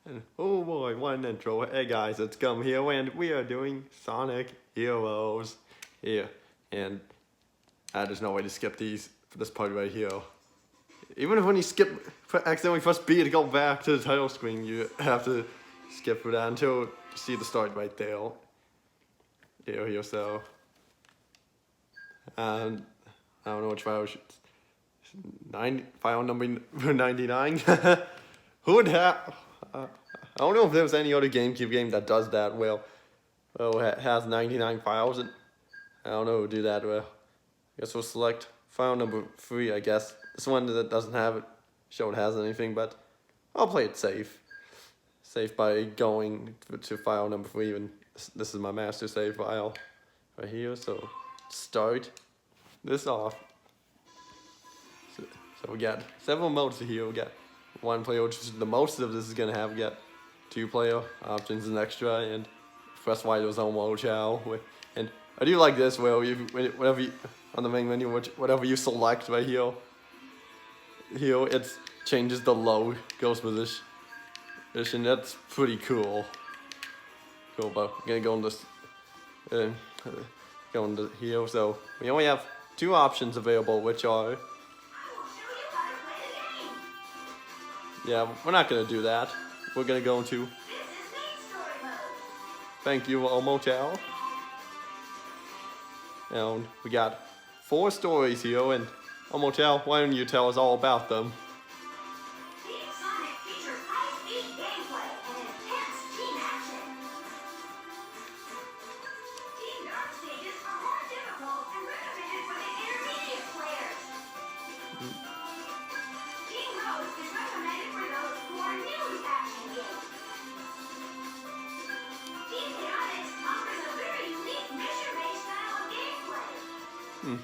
And oh boy, what an intro. Hey guys, it's Gum here, and we are doing Sonic Heroes here. And there's no way to skip these for this part right here. Even if when you skip accidentally press B to go back to the title screen, you have to skip for that until you see the start right there. Here, so. And I don't know which file should. File number 99. Who would have? I don't know if there's any other GameCube game that does that well. Well, it has 99 files. And I don't know who would do that well. I guess we'll select file number 3, I guess. This one that doesn't have it, show it has anything, but I'll play it safe. Safe by going to file number 3, and this is my master save file right here, so start this off. So we got several modes here. We got one player, which is the most of this is gonna have. We got 2-player options and extra, and press Y to zone mode chow. And I do like this where whatever you, on the main menu, whatever you select right here, it changes the low ghost position. That's pretty cool. Cool, but I'm gonna go into here. So we only have 2 options available, which are. Yeah, we're not gonna do that. We're gonna go into. Thank you, Motel. And we got 4 stories here, and Motel, why don't you tell us all about them? Teamsonic features high-speed gameplay and intense team action. Team dark stages are more difficult and recommended for the intermediate players. Team Rose is recommended for those who are new to action games. Team Chaotix offers a very unique mission-based style of gameplay.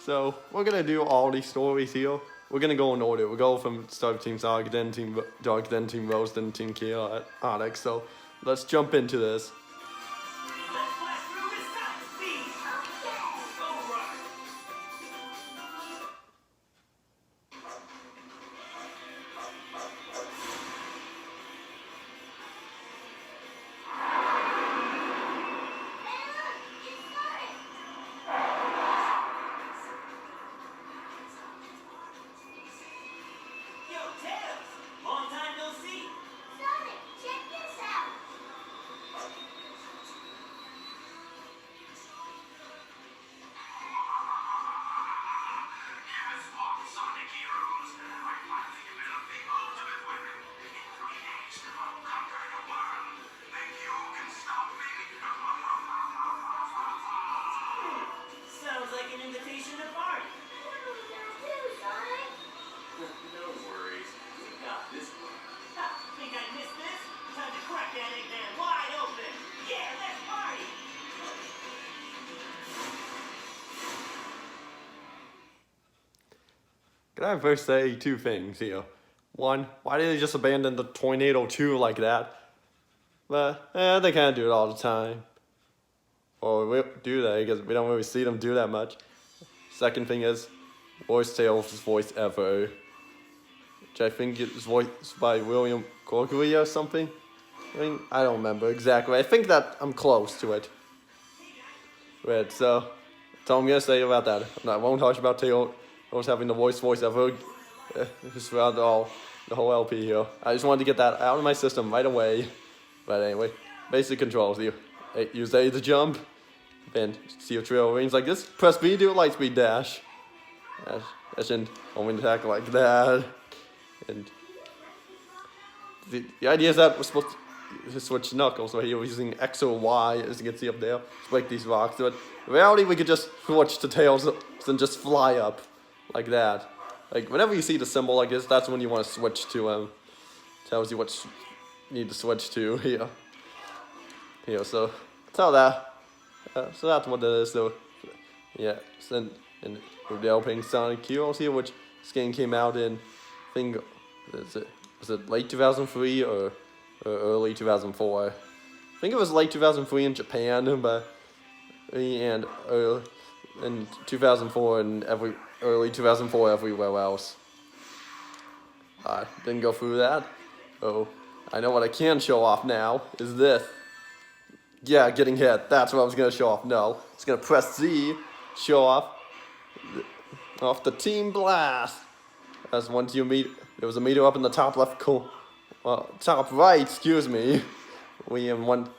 So we're gonna do all these stories here. We're gonna go in order. We'll go from start Team Sonic, then Team Dark, then Team Rose, then Team Chaotix. So let's jump into this. Let's blast through with top speed. All right. Yo, Tails! Long time no see! Sonic, check this out. Yes, Sonic Heroes. I finally developed the ultimate weapon. In 3 days, I'll conquer the world. Think you can stop me? Sounds like an invitation to party. What are we gonna do, Sonic? No worries. We got this one. Ha! Think I missed this? Time to crack that eggman wide open! Yeah, let's party! Can I first say 2 things here? 1, why did they just abandon the Tornado 2 like that? But they kind of do it all the time. Or do they? Because we don't really see them do that much. Second thing is, worst Tails' voice ever. Which I think is voiced by William Corkery or something. I don't remember exactly. I think that I'm close to it. Right, so that's all I'm gonna say about that. I won't talk about Tails having the worst voice ever. Just throughout the whole LP here. I just wanted to get that out of my system right away. But anyway, basic controls. You use A to jump, and see a trail range like this. Press B to do a light speed dash. Dash and only attack like that. And the idea is that we're supposed to switch knuckles right here. We're using X or Y, as you can see up there, to break these rocks. But in reality, we could just switch to Tails and just fly up like that. Like whenever you see the symbol like this, that's when you want to switch to. Tells you what you need to switch to here. So that's how that. So that's what it is. So yeah, and we're developing Sonic Heroes here, which this game came out in. I think was it late 2003 or early 2004? I think it was late 2003 in Japan, but and in 2004 and early 2004 everywhere else. Didn't go through that. Oh, I know what I can show off now is this. Yeah, getting hit. That's what I was gonna show off. No, it's gonna press Z, show off the team blast. As once you meet, there was a meter up in the top left top right. Excuse me. And once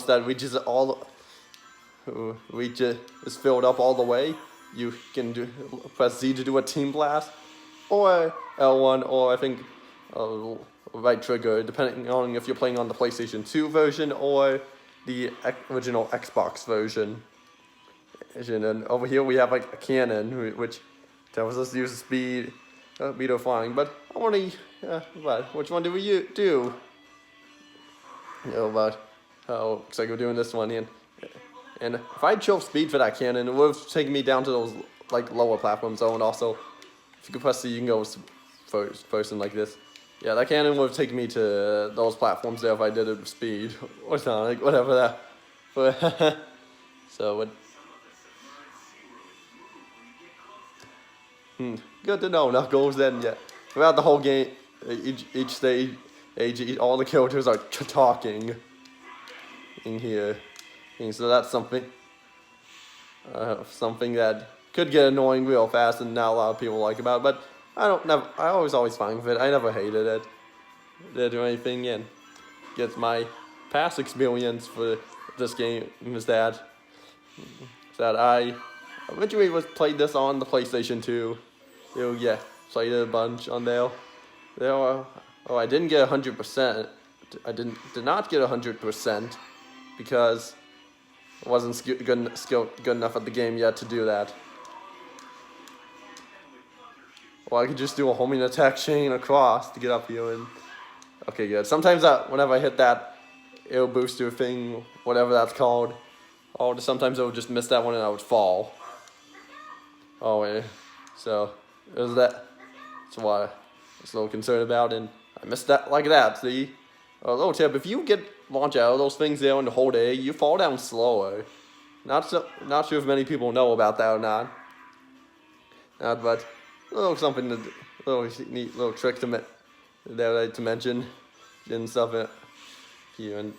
that reaches is filled up all the way, you can press Z to do a team blast, or L1, or I think right trigger, depending on if you're playing on the PlayStation 2 version or the original Xbox version. And over here we have like a cannon, which tells us to use the speed meter flying. But I want to, which one do we do? Looks like we're doing this one, and if I chose speed for that cannon, it would have taken me down to those like lower platforms. And also, if you could press C, you can go first person like this. Yeah, that cannon would have taken me to those platforms there if I did it with speed or sonic, whatever that. But so good to know. Knuckles. Then yeah, throughout the whole game, each stage, all the characters are talking in here. And so that's something that could get annoying real fast, and not a lot of people like about it. But I always fine with it. I never hated it. Did or anything, and gets my past experience for this game is that I originally played this on the PlayStation 2. Yeah, played it a bunch on there. I didn't get 100%. I did not get 100% because I wasn't good enough at the game yet to do that. Well, I could just do a homing attack chain across to get up here and. Okay, good. Sometimes whenever I hit that air booster thing, whatever that's called, sometimes I would just miss that one and I would fall. Oh, yeah. So it was that. That's what I was a little concerned about, and I missed that like that. See, a little tip: if you get launch out of those things there and hold A, you fall down slower. Not sure if many people know about that or not. But a little neat little trick to mention and stuff here. And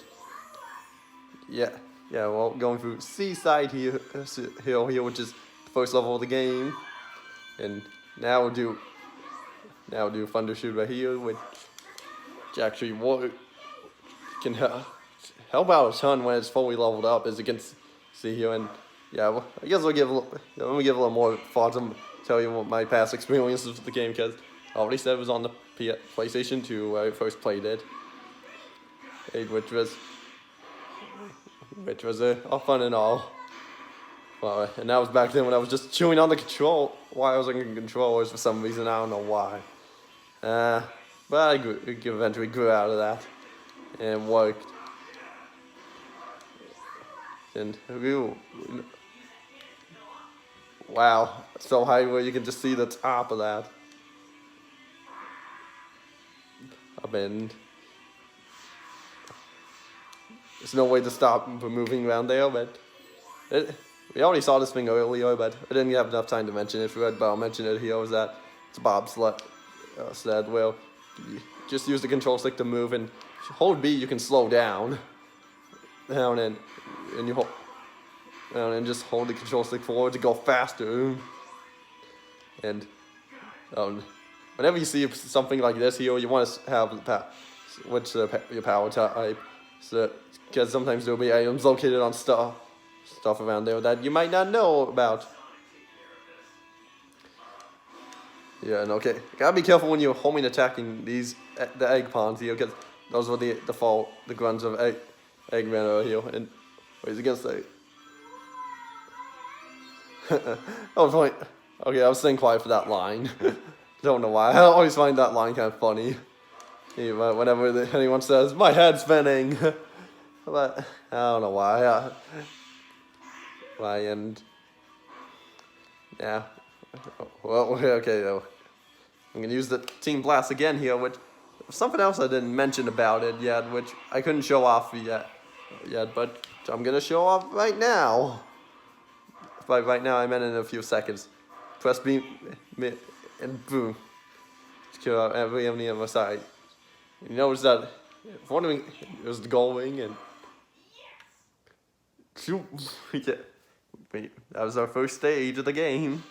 yeah, well, going through Seaside hill here, which is the first level of the game, and now we'll do Thunder Shoot right here, which actually can help out a ton when it's fully leveled up, as you can see here. And yeah, well, I guess let me give a little more thoughts and tell you what my past experiences with the game, because I already said it was on the PlayStation 2 where I first played it, which was all fun and all. Well, and that was back then when I was just chewing on the control while I was on controllers for some reason. I don't know why. But I eventually grew out of that and worked. And wow, so high where you can just see the top of that. And there's no way to stop from moving around there, but we already saw this thing earlier, but I didn't have enough time to mention it. But I'll mention it here. Was that it's Bob said, well, you just use the control stick to move, and if you hold B, you can slow down, and you hold, and just hold the control stick forward to go faster. And whenever you see something like this here, you want to have your power type, so because sometimes there'll be items located on stuff around there that you might not know about. Yeah, and okay, gotta be careful when you're homing attacking the egg pawns here, because those were the grunts of Eggman over here, and he's against the. Oh, point. Okay, I was staying quiet for that line. Don't know why. I always find that line kind of funny. Yeah, whenever anyone says, "My head's spinning," but I don't know why. And yeah. Well, okay, though. I'm gonna use the Team Blast again here, which something else I didn't mention about it yet, which I couldn't show off yet, but I'm gonna show off right now. By right now, I meant in a few seconds. Press B, and boom. Kill out every enemy on my side. You notice that wondering it was going and shoot. Yeah. That was our first stage of the game.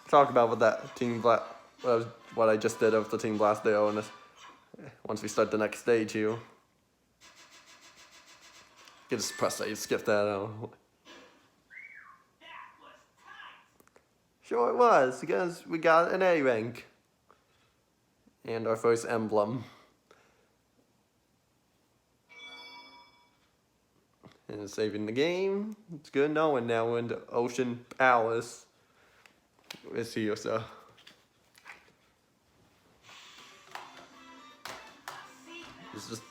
Talk about what that team blast, what I just did of the team blast there, and once we start the next stage here, you can just press A, skip that out. Sure it was, because we got an A rank. And our first emblem. And saving the game. It's good knowing now we're in the Ocean Palace. Let's see so. It's just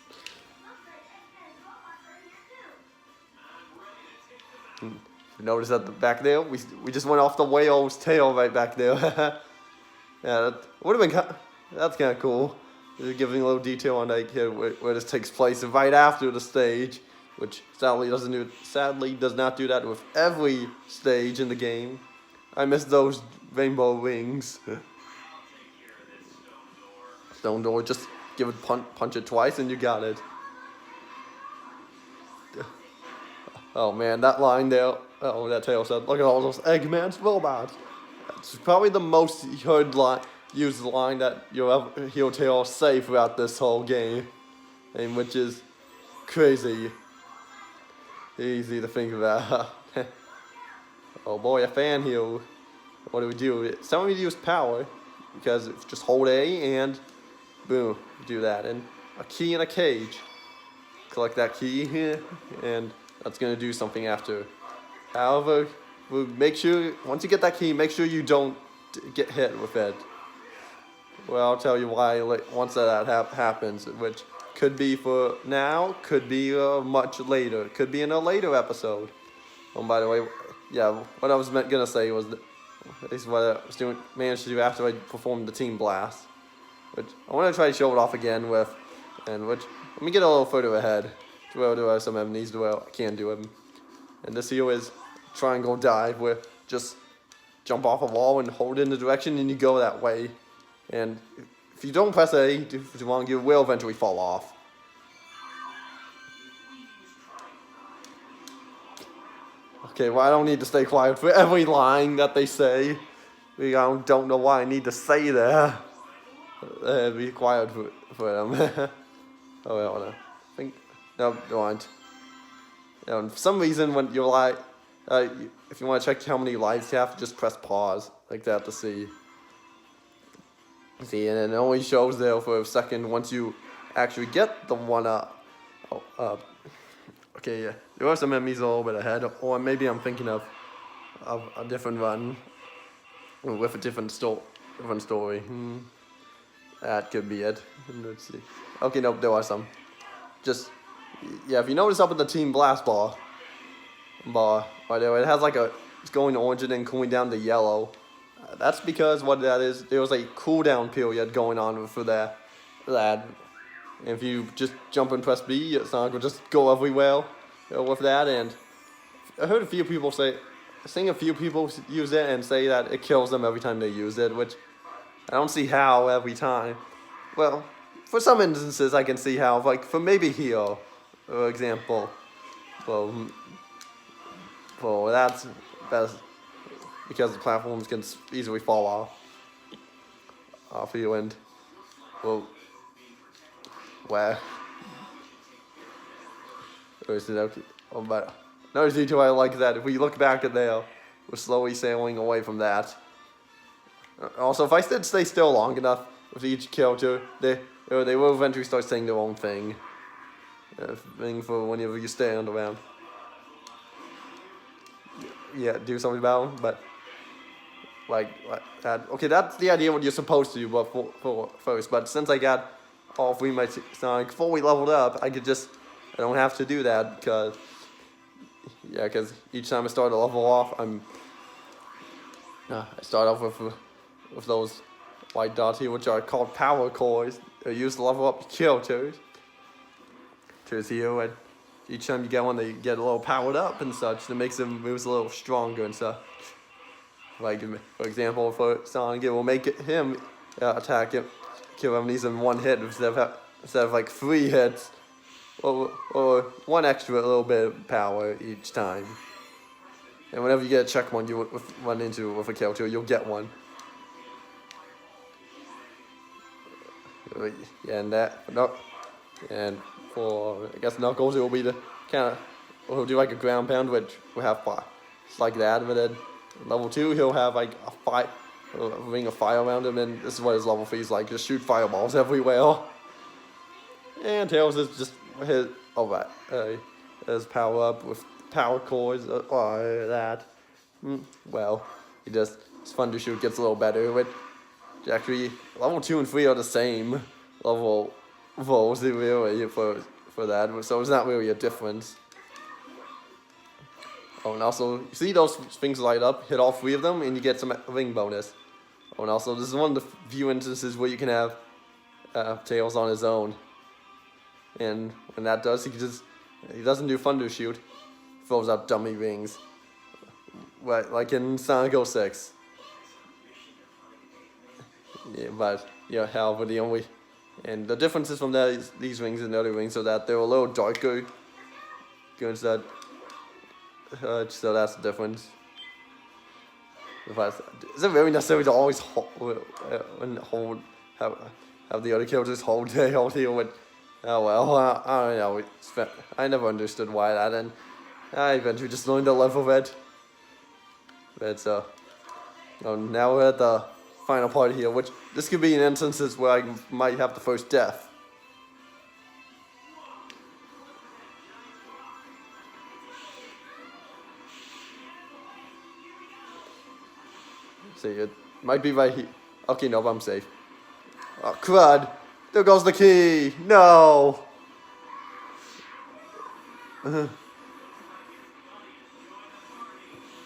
notice at the back there, we just went off the whale's tail right back there. Yeah, that would have been that's kind of cool. They're giving a little detail on like here where this takes place right after the stage, which sadly does not do that with every stage in the game. I miss those rainbow rings. Stone door, just give it punch it twice and you got it. Oh man, that line there. Oh, that tail said, "Look at all those Eggman's robots." It's probably the most used line that you'll ever hear Tail say throughout this whole game, and which is crazy. Easy to think about. Oh boy, a fan here. What do we do? Some of you use power, because just hold A and boom, do that. And a key in a cage. Collect that key here, and that's gonna do something after. However, make sure once you get that key, make sure you don't get hit with it. Well, I'll tell you why once that happens, which could be for now, could be much later, could be in a later episode. Oh, by the way, yeah, what I was gonna say was this is what I was managed to do after I performed the team blast, which I want to try to show it off again with, and which let me get a little further ahead. Where do I have some enemies? I can do them, and this here is triangle dive where just jump off a wall and hold in the direction and you go that way. And if you don't press A, if you want, you will eventually fall off. Okay, well I don't need to stay quiet for every line that they say. I don't know why I need to say that. Be quiet for them. Oh well, no. I think no, don't. For some reason, when you're like, if you want to check how many lives you have, just press pause like that to see. See, and it only shows there for a second once you actually get the one up. Okay, yeah. There are some enemies a little bit ahead, or maybe I'm thinking of a different run with a different story. That could be it. Let's see. Okay, nope, there are some. Just yeah, if you notice up at the Team Blast bar right there, it has like it's going orange and then cooling down to yellow. That's because what that is, there was a cooldown period going on for that. And if you just jump and press B, Sonic will just go everywhere with that. And I heard a few people use it and say that it kills them every time they use it, which I don't see how every time. Well, for some instances I can see how, like for maybe here, for example. Well, that's best. Because the platforms can easily fall off you and, well, where? Is it okay? Oh, but another detail I like that if we look back at there, we're slowly sailing away from that. Also, if I did stay still long enough with each character, they will eventually start saying their own thing. Thing for whenever you stand around. Yeah, do something about them, but. Like that. Okay, that's the idea what you're supposed to do, but for first. But since I got all three of my Sonic fully leveled up, I don't have to do that because each time I start to level off, I start off with those white dots here, which are called power cores. They're used to level up characters. Here, and each time you get one, they get a little powered up and such. That makes them moves a little stronger and stuff. Like, for example, for Sonic, it will make him attack him, kill enemies in one hit instead of instead of like 3 hits, or 1 extra little bit of power each time. And whenever you get a checkpoint you run into with a character, you'll get one. And and for I guess Knuckles, it will be the kind of he'll do like a ground pound, which will have fire. It's like that, but then level 2 he'll have like a ring of fire around him, and this is what his level 3 is like. Just shoot fireballs everywhere. And Tails is just his his power up with power cores or that. Well, his fun to shoot gets a little better. Which actually level 2 and 3 are the same level really for that. So it's not really a difference. Oh, and also, you see those things light up, hit all 3 of them, and you get some ring bonus. Oh, and also, this is one of the few instances where you can have Tails on his own. And when that does, he doesn't do Thunder Shoot, he throws out dummy rings. Right, like in Sonic 06. Yeah, but, yeah, however, and the differences from these rings and the other rings are that they're a little darker. So that's the difference. Is it really necessary to always have the other characters hold here with? Oh well, I don't know. I never understood why that, and I eventually just learned to live with it. But now we're at the final part here, which this could be an instance where I might have the first death. See, it might be right here. Okay, no, I'm safe. Oh, crud! There goes the key! No!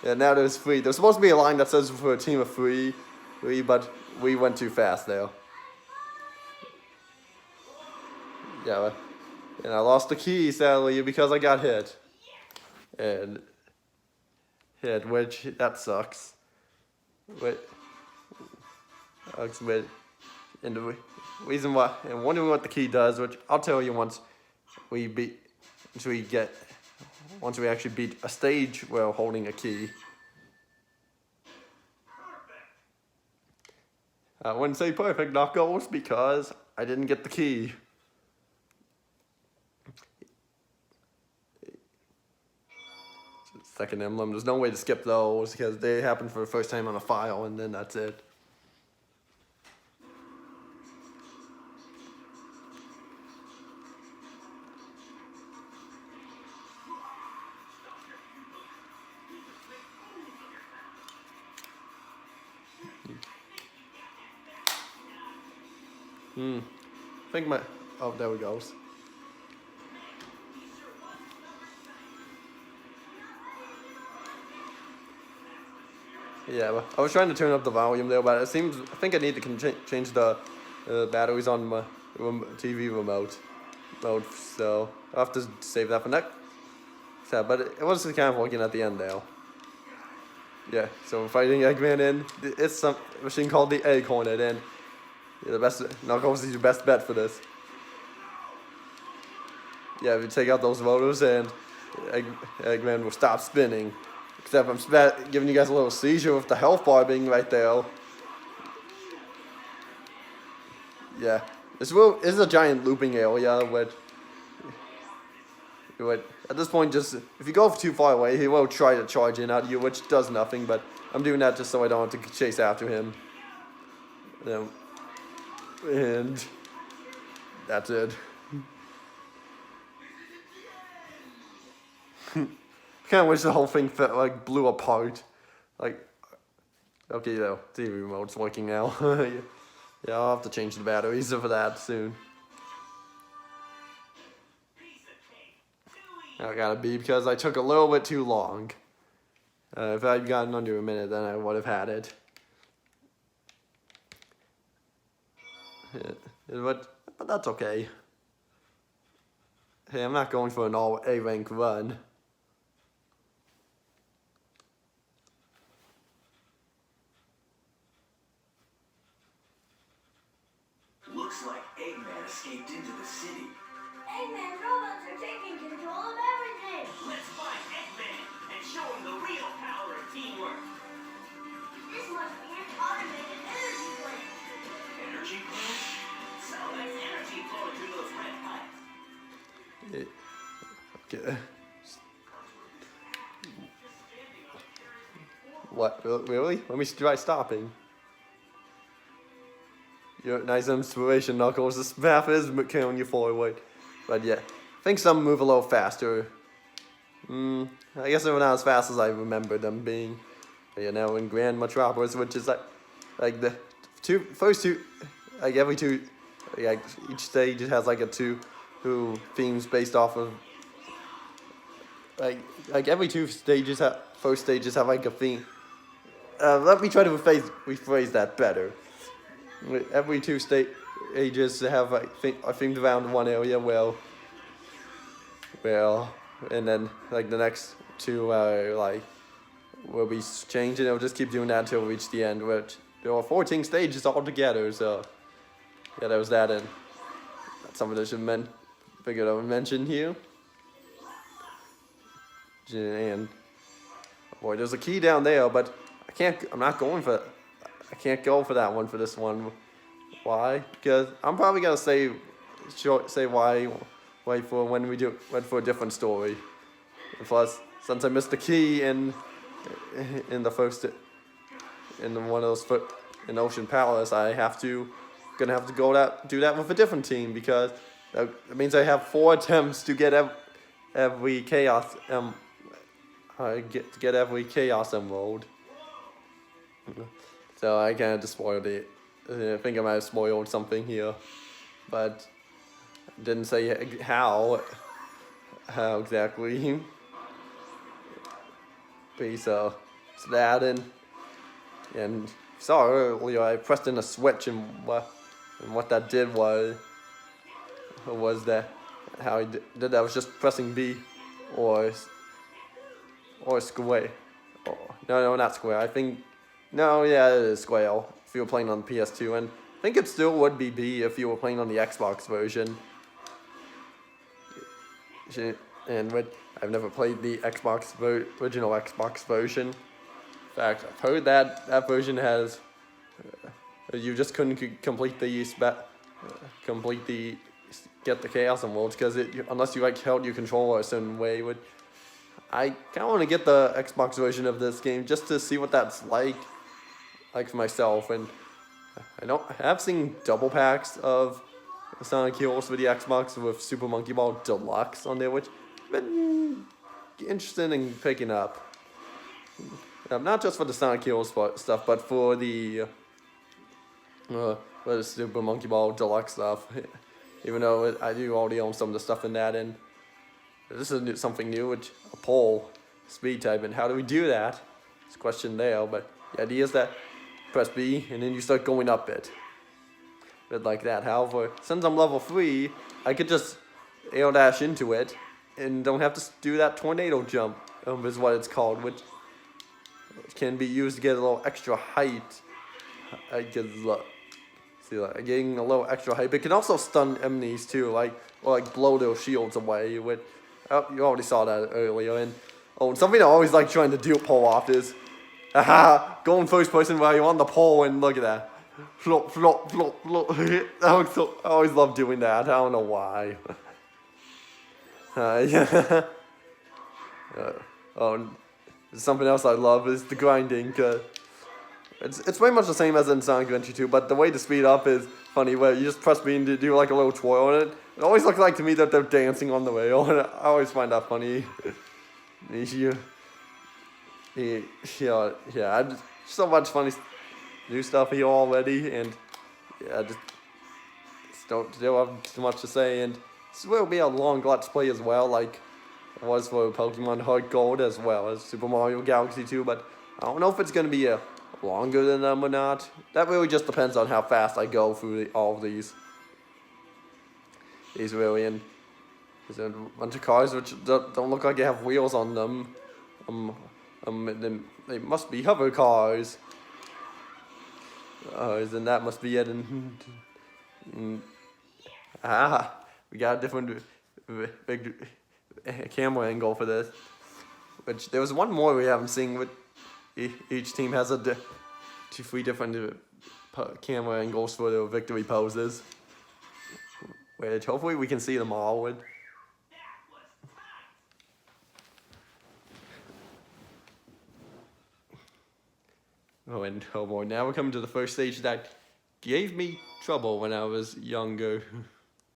Yeah, now there's 3. There's supposed to be a line that says for a team of 3, but we went too fast there. Yeah, and I lost the key, sadly, because I got hit. Which, that sucks. And the reason why, and wondering what the key does, which I'll tell you once we actually beat a stage while holding a key. I wouldn't say perfect, Knuckles, because I didn't get the key. Second emblem, there's no way to skip those because they happen for the first time on a file, and then that's it. I think oh, there we goes. Yeah, well, I was trying to turn up the volume there, but I think I need to change the batteries on my TV remote mode, so I'll have to save that for next. So, but it was kind of working at the end now. Yeah, so we're fighting Eggman in. It's some machine called the Egg Hornet, and the best Knuckles is your best bet for this. Yeah, if you take out those motors, and Eggman will stop spinning. Except I'm giving you guys a little seizure with the health bar being right there. Yeah, this is a giant looping area, which at this point, just if you go too far away, he will try to charge in at you, which does nothing. But I'm doing that just so I don't have to chase after him. And that's it. Kind of wish the whole thing blew apart. Like, okay, though, TV remote's working now. Yeah, I'll have to change the batteries for that soon. I gotta be, because I took a little bit too long. If I'd gotten under a minute, then I would have had it. But that's okay. Hey, I'm not going for an all A rank run. Looks like Eggman is escaped into the city. Eggman robots are taking control of everything. Let's find Eggman and show him the real power of teamwork. This must be an automated energy plant. Energy plant? So there's energy flowing through those red pipes. Okay. What? Really? Let me try stopping. Your nice inspiration, Knuckles. This map is carrying you forward. But yeah, think some move a little faster. I guess they're not as fast as I remember them being. But yeah, now in Grand Metropolis, which is like the first two, like every two, like each stage has like a two themes based off of. Like every two stages first stages have like a theme. Let me try to rephrase that better. Every two stages have like themed around one area. Well, and then like the next two like will be changed, and it'll just keep doing that until we reach the end. Which there are 14 stages altogether. So yeah, there was that, and that's something I should figured I would mention here. And boy, there's a key down there, but I'm not going for. I can't go for that one for this one. Why? Because I'm probably gonna say why. Wait for when we wait for a different story. And plus, since I missed the key in the first in one of those in Ocean Palace, gonna have to do that with a different team, because that means I have 4 attempts to get every chaos get every chaos emerald. So I kind of just spoiled it. I think I might have spoiled something here, but didn't say how exactly. But so that and saw earlier I pressed in a switch, and what that did was that how I did that. I was just pressing B or square. Oh, no, not square. I think, no, yeah, it is square if you were playing on the PS2, and I think it still would be B if you were playing on the Xbox version. And I've never played the original Xbox version. In fact, I've heard that version has you just couldn't complete get the Chaos Emeralds because unless you like held your controller a certain way. I kind of want to get the Xbox version of this game just to see what that's like for myself. And I have seen double packs of Sonic Heroes for the Xbox with Super Monkey Ball Deluxe on there, which I've been interested in picking up. Not just for the Sonic Heroes stuff, but for the Super Monkey Ball Deluxe stuff. Even though I do already own some of the stuff in that, and this is something new, which a pole speed type, and how do we do that? It's a question there, but the idea is that press B and then you start going up it. But like that. However, since I'm level 3, I could just air dash into it and don't have to do that tornado jump, is what it's called, which can be used to get a little extra height. Getting a little extra height. It can also stun enemies too, or blow their shields away. You already saw that earlier. And something I always like trying to pull off is, going first person while you're on the pole, and look at that. Flop, flop, flop, flop. I always love doing that. I don't know why. Yeah. Something else I love is the grinding. It's very much the same as in Sonic Adventure 2, but the way to speed up is funny, where you just press B and do like a little twirl on it. It always looks like to me that they're dancing on the rail, and I always find that funny. Yeah, so much funny new stuff here already, and yeah, just don't have too much to say. And this will be a long Let's Play as well, like it was for Pokemon Heart Gold as well as Super Mario Galaxy 2, but I don't know if it's going to be longer than them or not. That really just depends on how fast I go through all of these. Really, and there's a bunch of cars which don't look like they have wheels on them. They must be hover cars. And that must be it. And We got a different big camera angle for this. Which there was one more we haven't seen. With each team has a 3 different camera angles for their victory poses. Which hopefully we can see them all with. Oh, and oh boy, now we're coming to the first stage that gave me trouble when I was younger.